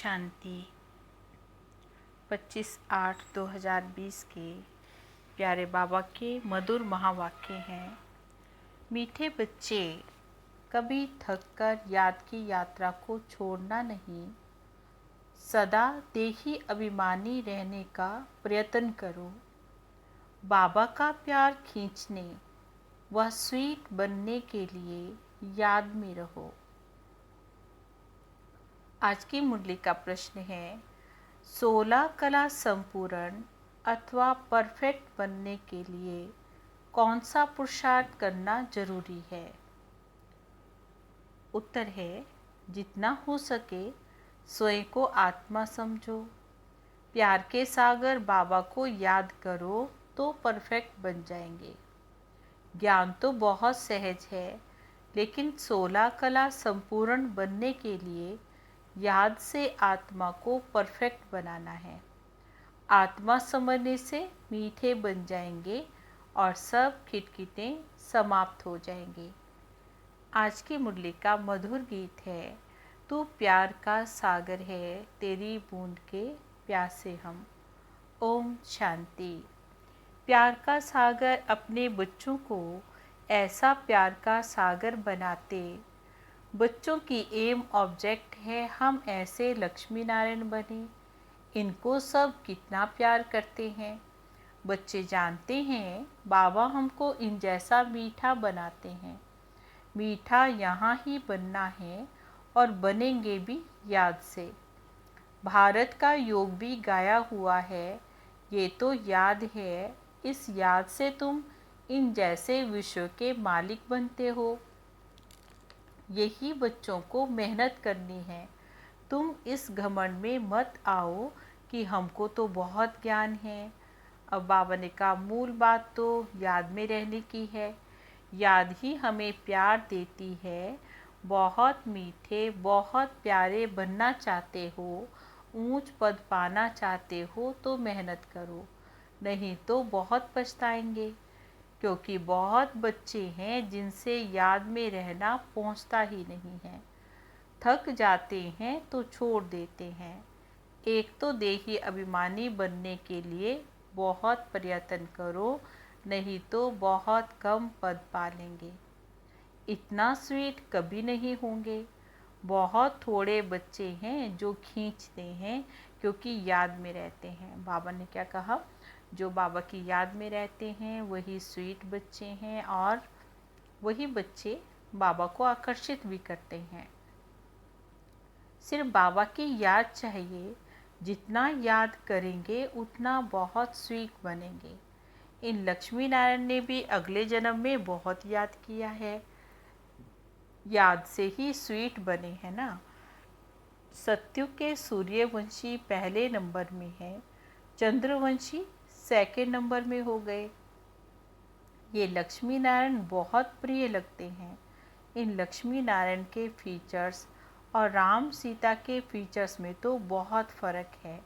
शांति 25/8/2020 के प्यारे बाबा के मधुर महावाक्य हैं। मीठे बच्चे, कभी थककर याद की यात्रा को छोड़ना नहीं, सदा देही अभिमानी रहने का प्रयत्न करो। बाबा का प्यार खींचने व स्वीट बनने के लिए याद में रहो। आज की मुरली का प्रश्न है, 16 कला संपूर्ण अथवा परफेक्ट बनने के लिए कौन सा पुरुषार्थ करना जरूरी है? उत्तर है, जितना हो सके स्वयं को आत्मा समझो। प्यार के सागर बाबा को याद करो तो परफेक्ट बन जाएंगे। ज्ञान तो बहुत सहज है, लेकिन 16 कला संपूर्ण बनने के लिए याद से आत्मा को परफेक्ट बनाना है। आत्मा समझने से मीठे बन जाएंगे और सब खिटखिटे समाप्त हो जाएंगे। आज की मुरली का मधुर गीत है, तू प्यार का सागर है, तेरी बूंद के प्यासे हम। ओम शांति। प्यार का सागर अपने बच्चों को ऐसा प्यार का सागर बनाते। बच्चों की एम ऑब्जेक्ट है हम ऐसे लक्ष्मी नारायण बने। इनको सब कितना प्यार करते हैं। बच्चे जानते हैं बाबा हमको इन जैसा मीठा बनाते हैं। मीठा यहाँ ही बनना है और बनेंगे भी याद से। भारत का योग भी गाया हुआ है, ये तो याद है। इस याद से तुम इन जैसे विश्व के मालिक बनते हो। यही बच्चों को मेहनत करनी है। तुम इस घमंड में मत आओ कि हमको तो बहुत ज्ञान है। अब बाबा ने कहा, मूल बात तो याद में रहने की है। याद ही हमें प्यार देती है। बहुत मीठे, बहुत प्यारे बनना चाहते हो, ऊंच पद पाना चाहते हो तो मेहनत करो, नहीं तो बहुत पछताएंगे। क्योंकि बहुत बच्चे हैं जिनसे याद में रहना पहुंचता ही नहीं है। थक जाते हैं तो छोड़ देते हैं। एक तो देही अभिमानी बनने के लिए बहुत प्रयत्न करो, नहीं तो बहुत कम पद पालेंगे। इतना स्वीट कभी नहीं होंगे। बहुत थोड़े बच्चे हैं जो खींचते हैं क्योंकि याद में रहते हैं। बाबा ने क्या कहा, जो बाबा की याद में रहते हैं वही स्वीट बच्चे हैं और वही बच्चे बाबा को आकर्षित भी करते हैं। सिर्फ बाबा की याद चाहिए। जितना याद करेंगे उतना बहुत स्वीट बनेंगे। इन लक्ष्मी नारायण ने भी अगले जन्म में बहुत याद किया है। याद से ही स्वीट बने हैं ना। सत्युग के सूर्यवंशी पहले नंबर में है, चंद्रवंशी सेकंड नंबर में हो गए। ये लक्ष्मी नारायण बहुत प्रिय लगते हैं। इन लक्ष्मी नारायण के फीचर्स और राम सीता के फीचर्स में तो बहुत फ़र्क है।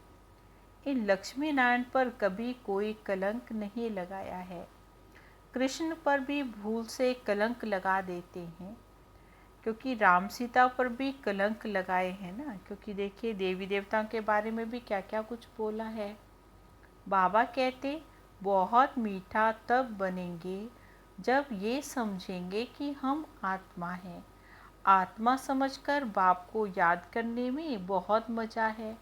इन लक्ष्मी नारायण पर कभी कोई कलंक नहीं लगाया है। कृष्ण पर भी भूल से कलंक लगा देते हैं, क्योंकि राम सीता पर भी कलंक लगाए हैं ना। क्योंकि देखिए देवी देवताओं के बारे में भी क्या क्या कुछ बोला है। बाबा कहते, बहुत मीठा तब बनेंगे जब ये समझेंगे कि हम आत्मा हैं। आत्मा समझकर बाप को याद करने में बहुत मज़ा है।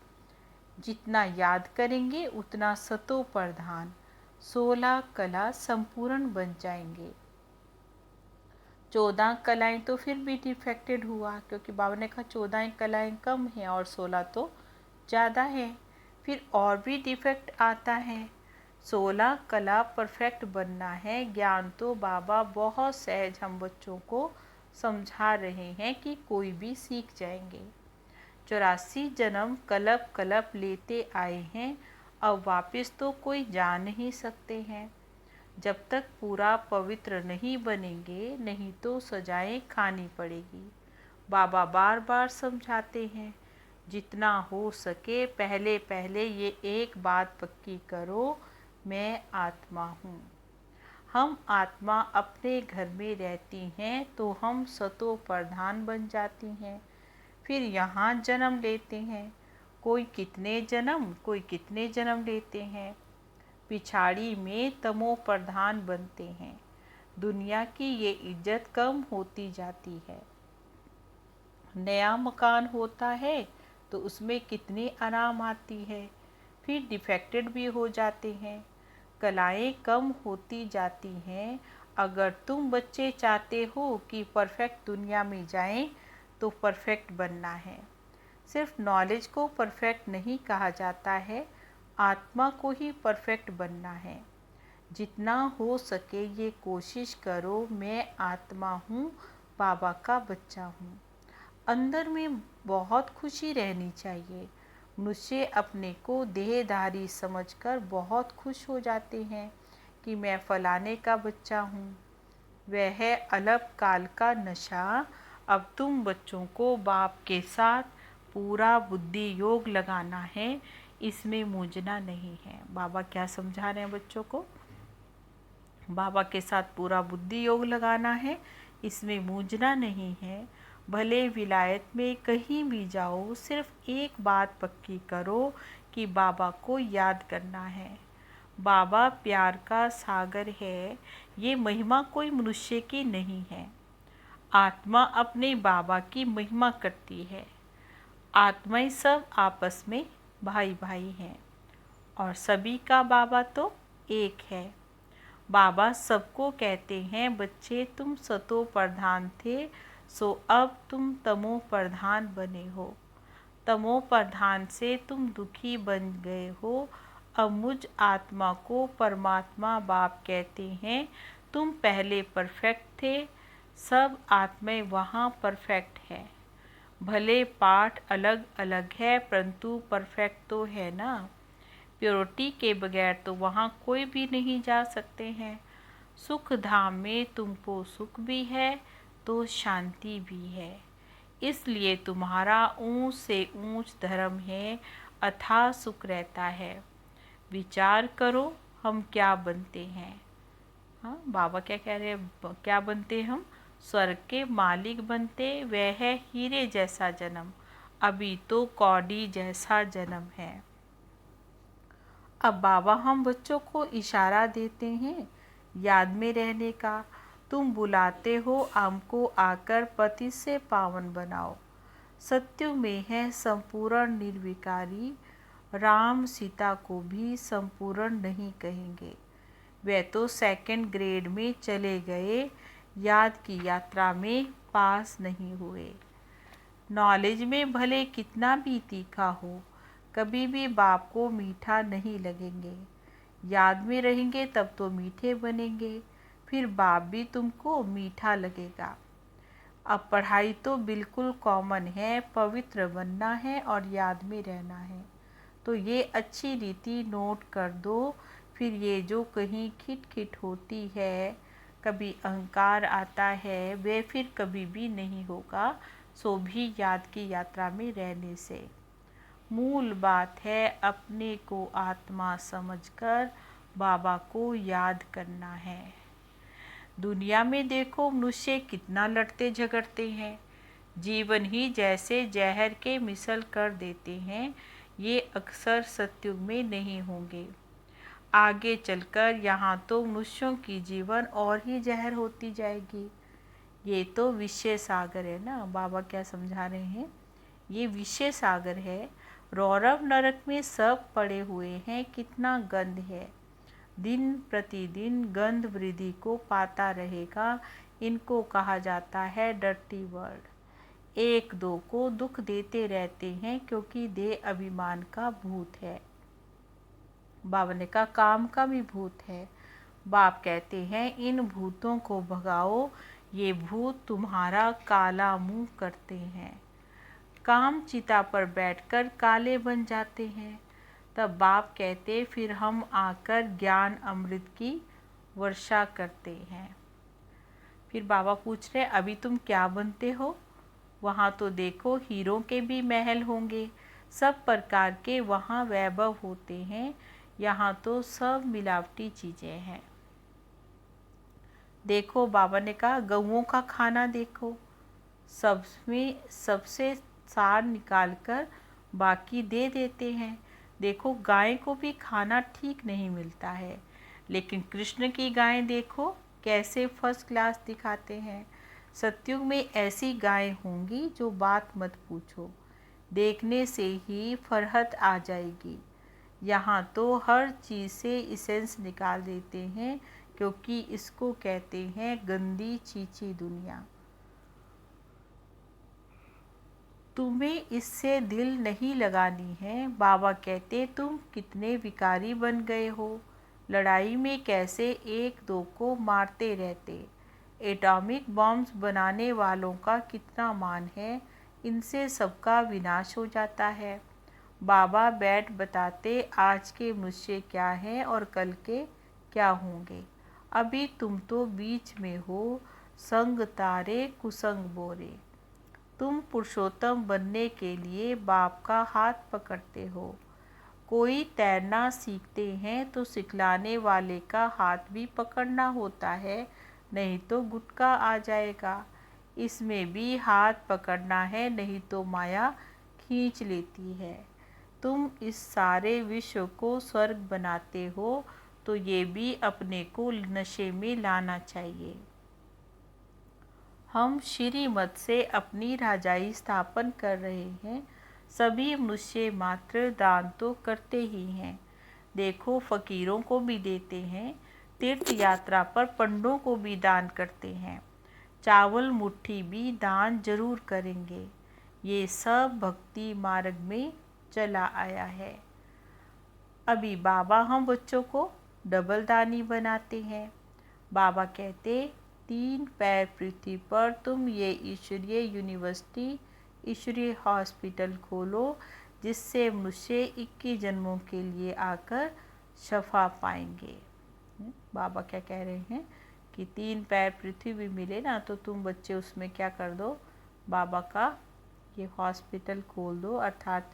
जितना याद करेंगे उतना सतो प्रधान 16 कला संपूर्ण बन जाएंगे। 14 कलाएं तो फिर भी डिफेक्टेड हुआ, क्योंकि बाबा ने कहा 14 कलाएं कम हैं और 16 तो ज़्यादा है। फिर और भी डिफेक्ट आता है। 16 कला परफेक्ट बनना है। ज्ञान तो बाबा बहुत सहज हम बच्चों को समझा रहे हैं कि कोई भी सीख जाएंगे। 84 जन्म कलप कलप लेते आए हैं, अब वापस तो कोई जा नहीं सकते हैं। जब तक पूरा पवित्र नहीं बनेंगे, नहीं तो सजाएं खानी पड़ेगी। बाबा बार बार समझाते हैं, जितना हो सके पहले पहले ये एक बात पक्की करो, मैं आत्मा हूँ। हम आत्मा अपने घर में रहती हैं तो हम सतो प्रधान बन जाती हैं। फिर यहाँ जन्म लेते हैं। कोई कितने जन्म लेते हैं, पिछाड़ी में तमो प्रधान बनते हैं। दुनिया की ये इज्जत कम होती जाती है। नया मकान होता है तो उसमें कितनी आराम आती है, फिर डिफेक्टेड भी हो जाते हैं। कलाएं कम होती जाती हैं। अगर तुम बच्चे चाहते हो कि परफेक्ट दुनिया में जाएं तो परफेक्ट बनना है। सिर्फ नॉलेज को परफेक्ट नहीं कहा जाता है, आत्मा को ही परफेक्ट बनना है। जितना हो सके ये कोशिश करो, मैं आत्मा हूँ, बाबा का बच्चा हूँ। अंदर में बहुत खुशी रहनी चाहिए। मनुष्य अपने को देहधारी समझकर बहुत खुश हो जाते हैं कि मैं फलाने का बच्चा हूँ। वह है अलग काल का नशा। अब तुम बच्चों को बाप के साथ पूरा बुद्धि योग लगाना है, इसमें मूंझना नहीं है। बाबा क्या समझा रहे हैं बच्चों को? बाबा के साथ पूरा बुद्धि योग लगाना है, इसमें मूंझना नहीं है। भले विलायत में कहीं भी जाओ, सिर्फ एक बात पक्की करो कि बाबा को याद करना है। बाबा प्यार का सागर है। ये महिमा कोई मनुष्य की नहीं है। आत्मा अपने बाबा की महिमा करती है। आत्माएं सब आपस में भाई भाई हैं और सभी का बाबा तो एक है। बाबा सबको कहते हैं, बच्चे तुम सतो प्रधान थे, सो अब तुम तमो प्रधान बने हो। तमो प्रधान से तुम दुखी बन गए हो। अब मुझ आत्मा को परमात्मा बाप कहते हैं। तुम पहले परफेक्ट थे, सब आत्माएं वहाँ परफेक्ट है। भले पाठ अलग अलग है, परंतु परफेक्ट तो है ना। प्योरिटी के बगैर तो वहाँ कोई भी नहीं जा सकते हैं। सुख धाम में तुमको सुख भी है तो शांति भी है। इसलिए तुम्हारा ऊंच से ऊंच धर्म है, अथाह सुख रहता है। विचार करो हम क्या बनते हैं। हाँ, बाबा क्या कह रहे हैं, क्या बनते हम? स्वर्ग के मालिक बनते। वह है हीरे जैसा जन्म, अभी तो कौड़ी जैसा जन्म है। अब बाबा हम बच्चों को इशारा देते हैं याद में रहने का। तुम बुलाते हो हमको आकर पति से पावन बनाओ। सत्य में है संपूर्ण निर्विकारी। राम सीता को भी संपूर्ण नहीं कहेंगे, वे तो सेकंड ग्रेड में चले गए, याद की यात्रा में पास नहीं हुए। नॉलेज में भले कितना भी तीखा हो, कभी भी बाप को मीठा नहीं लगेंगे। याद में रहेंगे तब तो मीठे बनेंगे, फिर बाप भी तुमको मीठा लगेगा। अब पढ़ाई तो बिल्कुल कॉमन है, पवित्र बनना है और याद में रहना है। तो ये अच्छी रीति नोट कर दो। फिर ये जो कहीं खिट खिट होती है, कभी अहंकार आता है, वे फिर कभी भी नहीं होगा। सो भी याद की यात्रा में रहने से मूल बात है अपने को आत्मा समझकर बाबा को याद करना है। दुनिया में देखो मनुष्य कितना लड़ते झगड़ते हैं, जीवन ही जैसे जहर के मिसल कर देते हैं। ये अक्सर सत्युग में नहीं होंगे। आगे चलकर यहाँ तो मनुष्यों की जीवन और ही जहर होती जाएगी। ये तो विषय सागर है ना। बाबा क्या समझा रहे हैं, ये विषय सागर है। रौरव नरक में सब पड़े हुए हैं, कितना गंध है। दिन प्रतिदिन गंध वृद्धि को पाता रहेगा। इनको कहा जाता है डर्टी वर्ल्ड। एक दो को दुख देते रहते हैं क्योंकि देह अभिमान का भूत है। बाबा ने कहा काम का भी भूत है। बाप कहते हैं इन भूतों को भगाओ, ये भूत तुम्हारा काला मुंह करते हैं। काम चिता पर बैठकर काले बन जाते हैं। तब बाप कहते फिर हम आकर ज्ञान अमृत की वर्षा करते हैं। फिर बाबा पूछ रहे अभी तुम क्या बनते हो? वहाँ तो देखो हीरों के भी महल होंगे, सब प्रकार के वहाँ वैभव होते हैं। यहाँ तो सब मिलावटी चीज़ें हैं। देखो बाबा ने कहा गऊओं का खाना देखो, सब में सबसे सार निकालकर बाकी दे देते हैं। देखो गाय को भी खाना ठीक नहीं मिलता है, लेकिन कृष्ण की गाय देखो कैसे फर्स्ट क्लास दिखाते हैं। सतयुग में ऐसी गाय होंगी जो बात मत पूछो, देखने से ही फरहत आ जाएगी। यहाँ तो हर चीज़ से इसेंस निकाल देते हैं, क्योंकि इसको कहते हैं गंदी चीची दुनिया। तुम्हें इससे दिल नहीं लगानी है। बाबा कहते तुम कितने विकारी बन गए हो, लड़ाई में कैसे एक दो को मारते रहते। एटॉमिक बॉम्ब्स बनाने वालों का कितना मान है, इनसे सबका विनाश हो जाता है। बाबा बैठ बताते आज के मनुष्य क्या हैं और कल के क्या होंगे। अभी तुम तो बीच में हो, संग तारे कुसंग बोरे। तुम पुरुषोत्तम बनने के लिए बाप का हाथ पकड़ते हो। कोई तैरना सीखते हैं तो सिखलाने वाले का हाथ भी पकड़ना होता है, नहीं तो गुटका आ जाएगा। इसमें भी हाथ पकड़ना है, नहीं तो माया खींच लेती है। तुम इस सारे विश्व को स्वर्ग बनाते हो, तो ये भी अपने को नशे में लाना चाहिए। हम श्रीमत से अपनी राजाई स्थापन कर रहे हैं। सभी मनुष्य मात्र दान तो करते ही हैं। देखो फकीरों को भी देते हैं, तीर्थ यात्रा पर पंडों को भी दान करते हैं, चावल मुट्ठी भी दान जरूर करेंगे। ये सब भक्ति मार्ग में चला आया है। अभी बाबा हम बच्चों को डबल दानी बनाते हैं। बाबा कहते 3 पैर पृथ्वी पर तुम ये ईश्वरीय यूनिवर्सिटी, ईश्वरीय हॉस्पिटल खोलो, जिससे मनुष्य 21 जन्मों के लिए आकर शफा पाएंगे। बाबा क्या कह रहे हैं कि 3 पैर पृथ्वी भी मिले ना, तो तुम बच्चे उसमें क्या कर दो, बाबा का ये हॉस्पिटल खोल दो, अर्थात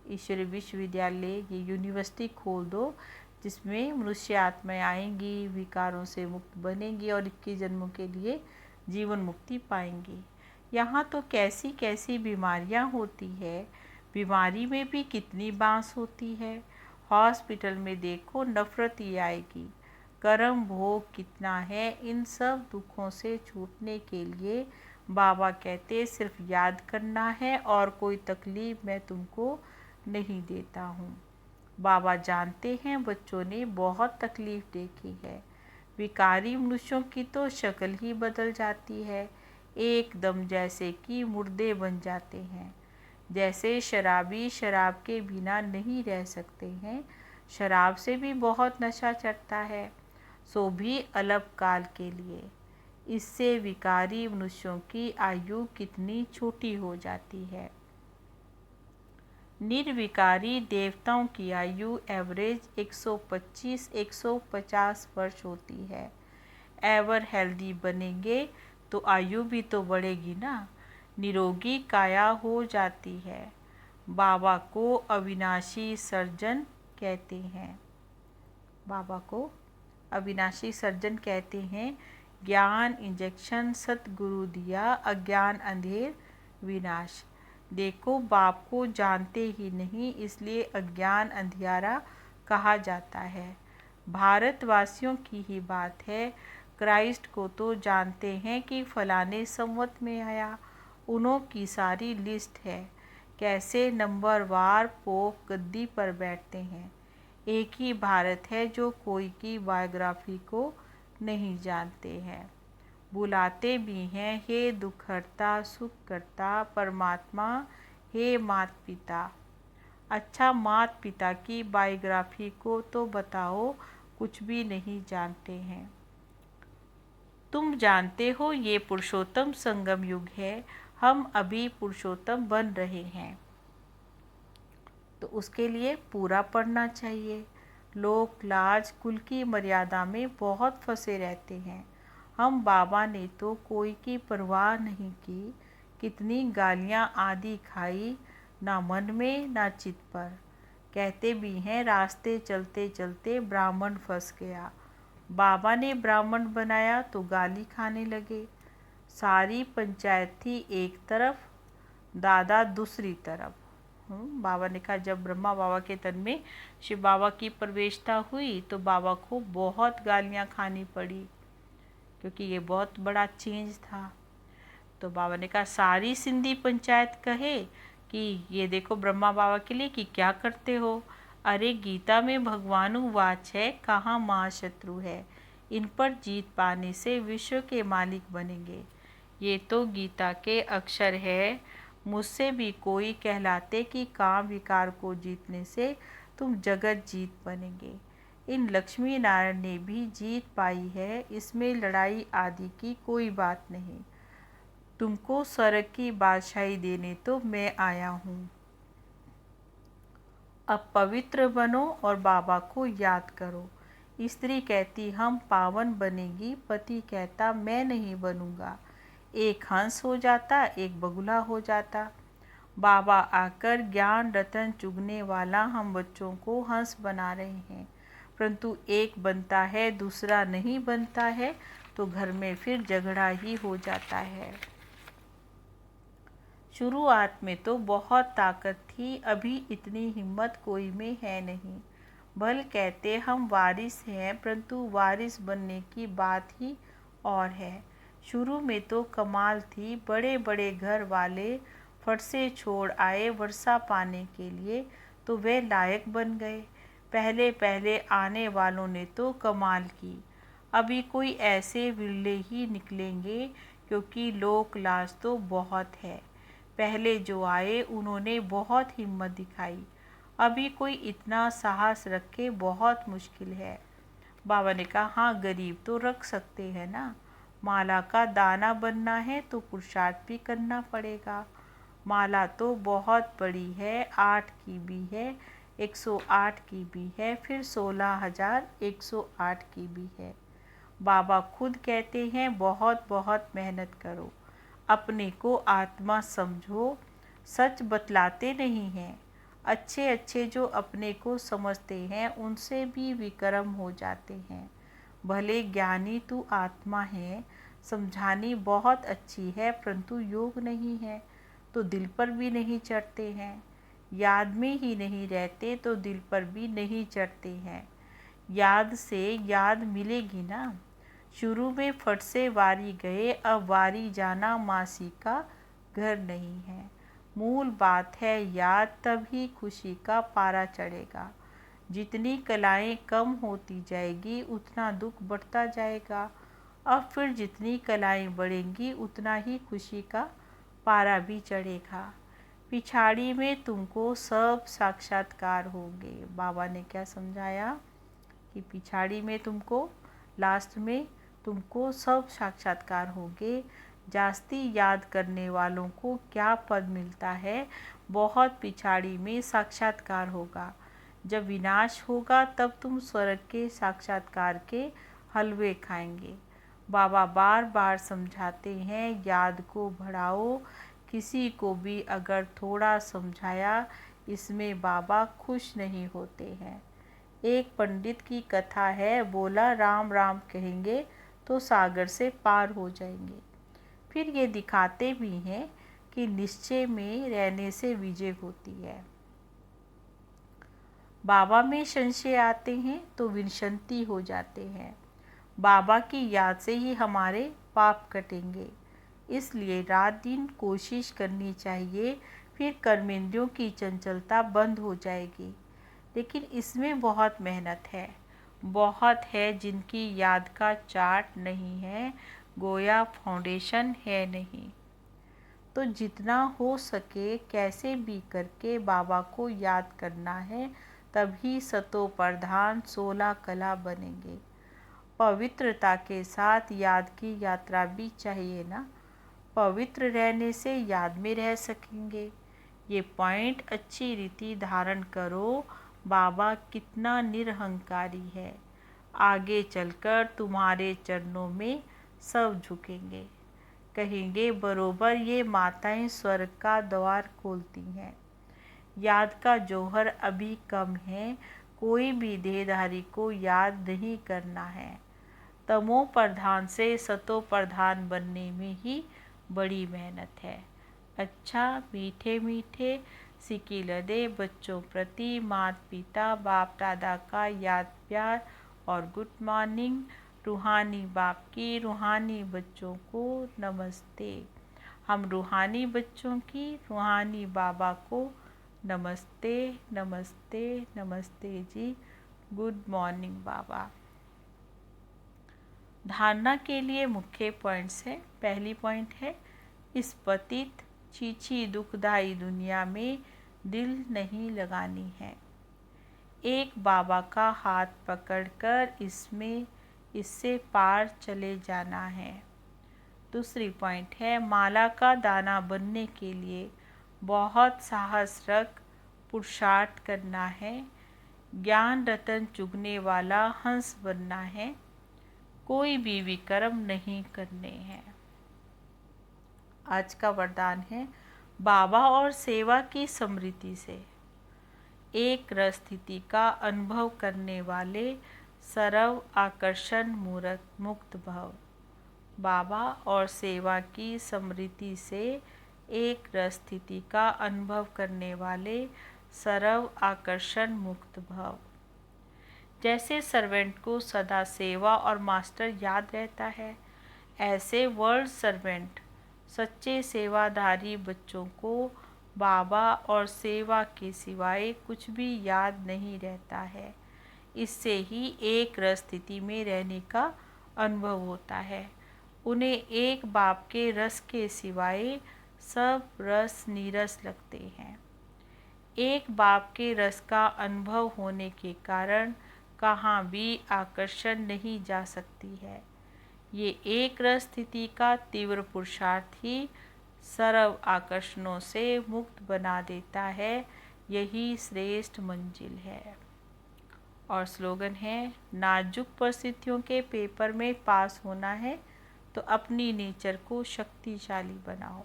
ईश्वरीय विश्वविद्यालय, ये यूनिवर्सिटी खोल दो, जिसमें मनुष्य आत्माएं आएंगी, विकारों से मुक्त बनेंगी और 21 जन्मों के लिए जीवन मुक्ति पाएंगी। यहाँ तो कैसी कैसी बीमारियाँ होती है, बीमारी में भी कितनी बांस होती है। हॉस्पिटल में देखो नफरत ही आएगी। कर्म भोग कितना है। इन सब दुखों से छूटने के लिए बाबा कहते सिर्फ याद करना है और कोई तकलीफ मैं तुमको नहीं देता हूँ। बाबा जानते हैं बच्चों ने बहुत तकलीफ देखी है। विकारी मनुष्यों की तो शक्ल ही बदल जाती है, एकदम जैसे कि मुर्दे बन जाते हैं। जैसे शराबी शराब के बिना नहीं रह सकते हैं, शराब से भी बहुत नशा चढ़ता है, सो भी अल्पकाल के लिए। इससे विकारी मनुष्यों की आयु कितनी छोटी हो जाती है। निर्विकारी देवताओं की आयु एवरेज 125-150 वर्ष होती है। एवर हेल्दी बनेंगे तो आयु भी तो बढ़ेगी ना, निरोगी काया हो जाती है। बाबा को अविनाशी सर्जन कहते हैं। बाबा को अविनाशी सर्जन कहते हैं। ज्ञान इंजेक्शन सतगुरु दिया, अज्ञान अंधेर विनाश। देखो बाप को जानते ही नहीं, इसलिए अज्ञान अंधियारा कहा जाता है। भारतवासियों की ही बात है, क्राइस्ट को तो जानते हैं कि फलाने संवत में आया, उन्हों की सारी लिस्ट है, कैसे नंबरवार पोप गद्दी पर बैठते हैं। एक ही भारत है जो कोई की बायोग्राफी को नहीं जानते हैं। बुलाते भी हैं हे दुखहर्ता सुख करता परमात्मा, हे मात पिता। अच्छा मात पिता की बायोग्राफी को तो बताओ, कुछ भी नहीं जानते हैं। तुम जानते हो ये पुरुषोत्तम संगम युग है, हम अभी पुरुषोत्तम बन रहे हैं, तो उसके लिए पूरा पढ़ना चाहिए। लोग लाज कुल की मर्यादा में बहुत फंसे रहते हैं। हम बाबा ने तो कोई की परवाह नहीं की, कितनी गालियाँ आदि खाई, ना मन में ना चित पर। कहते भी हैं रास्ते चलते चलते ब्राह्मण फंस गया, बाबा ने ब्राह्मण बनाया तो गाली खाने लगे। सारी पंचायत थी एक तरफ, दादा दूसरी तरफ, बाबा ने कहा जब ब्रह्मा बाबा के तन में शिव बाबा की प्रवेशता हुई तो बाबा को बहुत गालियाँ खानी पड़ी, क्योंकि ये बहुत बड़ा चेंज था। तो बाबा ने कहा सारी सिंधी पंचायत कहे कि ये देखो ब्रह्मा बाबा के लिए कि क्या करते हो। अरे गीता में भगवानु वाच है, कहाँ महाशत्रु है, इन पर जीत पाने से विश्व के मालिक बनेंगे। ये तो गीता के अक्षर है। मुझसे भी कोई कहलाते कि काम विकार को जीतने से तुम जगत जीत बनेंगे। इन लक्ष्मी नारायण ने भी जीत पाई है, इसमें लड़ाई आदि की कोई बात नहीं। तुमको स्वर्ग की बादशाही देने तो मैं आया हूँ। अब पवित्र बनो और बाबा को याद करो। स्त्री कहती हम पावन बनेगी, पति कहता मैं नहीं बनूंगा। एक हंस हो जाता, एक बगुला हो जाता। बाबा आकर ज्ञान रतन चुगने वाला हम बच्चों को हंस बना रहे हैं, परंतु एक बनता है दूसरा नहीं बनता है तो घर में फिर झगड़ा ही हो जाता है। शुरुआत में तो बहुत ताकत थी, अभी इतनी हिम्मत कोई में है नहीं। भल कहते हम वारिस हैं, परंतु वारिस बनने की बात ही और है। शुरू में तो कमाल थी, बड़े बड़े घर वाले फट से छोड़ आए वर्षा पाने के लिए तो वे लायक बन गए। पहले पहले आने वालों ने तो कमाल की। अभी कोई ऐसे विरले ही निकलेंगे, क्योंकि लोक लाज तो बहुत है। पहले जो आए उन्होंने बहुत हिम्मत दिखाई, अभी कोई इतना साहस रखे बहुत मुश्किल है। बाबा ने कहा हाँ गरीब तो रख सकते हैं ना, माला का दाना बनना है तो पुरुषार्थ भी करना पड़ेगा। माला तो बहुत बड़ी है, 8 की भी है, 108 की भी है, फिर 16,108 की भी है। बाबा खुद कहते हैं बहुत बहुत मेहनत करो, अपने को आत्मा समझो, सच बतलाते नहीं हैं। अच्छे अच्छे जो अपने को समझते हैं उनसे भी विक्रम हो जाते हैं। भले ज्ञानी तू आत्मा है, समझानी बहुत अच्छी है, परंतु योग नहीं है तो दिल पर भी नहीं चढ़ते हैं। याद में ही नहीं रहते तो दिल पर भी नहीं चढ़ते हैं। याद से याद मिलेगी ना। शुरू में फट से वारी गए, अब वारी जाना मासी का घर नहीं है। मूल बात है याद, तभी खुशी का पारा चढ़ेगा। जितनी कलाएं कम होती जाएगी उतना दुख बढ़ता जाएगा। अब फिर जितनी कलाएं बढ़ेंगी उतना ही खुशी का पारा भी चढ़ेगा। पिछाड़ी में तुमको सब साक्षात्कार होंगे। बाबा ने क्या समझाया कि पिछाड़ी में तुमको, लास्ट में तुमको सब साक्षात्कार होंगे। जास्ती याद करने वालों को क्या पद मिलता है, बहुत पिछाड़ी में साक्षात्कार होगा। जब विनाश होगा तब तुम स्वर्ग के साक्षात्कार के हलवे खाएंगे। बाबा बार बार समझाते हैं याद को बढ़ाओ। किसी को भी अगर थोड़ा समझाया, इसमें बाबा खुश नहीं होते हैं। एक पंडित की कथा है, बोला राम राम कहेंगे तो सागर से पार हो जाएंगे। फिर ये दिखाते भी हैं कि निश्चय में रहने से विजय होती है। बाबा में संशय आते हैं तो विनशंति हो जाते हैं। बाबा की याद से ही हमारे पाप कटेंगे, इसलिए रात दिन कोशिश करनी चाहिए, फिर कर्मेंद्रियों की चंचलता बंद हो जाएगी। लेकिन इसमें बहुत मेहनत है, बहुत है जिनकी याद का चार्ट नहीं है, गोया फाउंडेशन है नहीं। तो जितना हो सके कैसे भी करके बाबा को याद करना है, तभी सतो प्रधान 16 कला बनेंगे। पवित्रता के साथ याद की यात्रा भी चाहिए ना। पवित्र रहने से याद में रह सकेंगे। ये पॉइंट अच्छी रीति धारण करो। बाबा कितना निरहंकारी है, आगे चलकर तुम्हारे चरणों में सब झुकेंगे। कहेंगे बरोबर ये माताएं स्वर्ग का द्वार खोलती हैं। याद का जौहर अभी कम है, कोई भी देहधारी को याद नहीं करना है। तमो प्रधान से सतो प्रधान बनने में ही बड़ी मेहनत है। अच्छा मीठे मीठे सिकी लदे बच्चों प्रति माता पिता बाप दादा का याद प्यार और गुड मॉर्निंग। रूहानी बाप की रूहानी बच्चों को नमस्ते। हम रूहानी बच्चों की रूहानी बाबा को नमस्ते नमस्ते नमस्ते जी। गुड मॉर्निंग बाबा। धारणा के लिए मुख्य पॉइंट्स है। पहली पॉइंट है, इस पतित चीची दुखदाई दुनिया में दिल नहीं लगानी है। एक बाबा का हाथ पकड़कर इससे पार चले जाना है। दूसरी पॉइंट है, माला का दाना बनने के लिए बहुत साहस रख पुरुषार्थ करना है। ज्ञान रतन चुगने वाला हंस बनना है। कोई भी विकर्म नहीं करने हैं। आज का वरदान है, बाबा और सेवा की स्मृति से एक रस स्थिति का अनुभव करने वाले सर्व आकर्षण मुक्त भव। बाबा और सेवा की स्मृति से एक रस स्थिति का अनुभव करने वाले सर्व आकर्षण मुक्त भव। जैसे सर्वेंट को सदा सेवा और मास्टर याद रहता है, ऐसे वर्ल्ड सर्वेंट सच्चे सेवाधारी बच्चों को बाबा और सेवा के सिवाय कुछ भी याद नहीं रहता है। इससे ही एक रस स्थिति में रहने का अनुभव होता है। उन्हें एक बाप के रस के सिवाय सब रस नीरस लगते हैं। एक बाप के रस का अनुभव होने के कारण कहाँ भी आकर्षण नहीं जा सकती है। ये एक रस स्थिति का तीव्र पुरुषार्थ ही सर्व आकर्षणों से मुक्त बना देता है। यही श्रेष्ठ मंजिल है। और स्लोगन है, नाजुक परिस्थितियों के पेपर में पास होना है तो अपनी नेचर को शक्तिशाली बनाओ।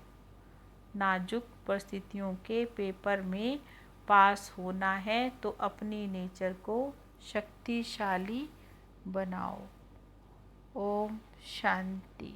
नाजुक परिस्थितियों के पेपर में पास होना है तो अपनी नेचर को शक्तिशाली बनाओ। ओम शांति।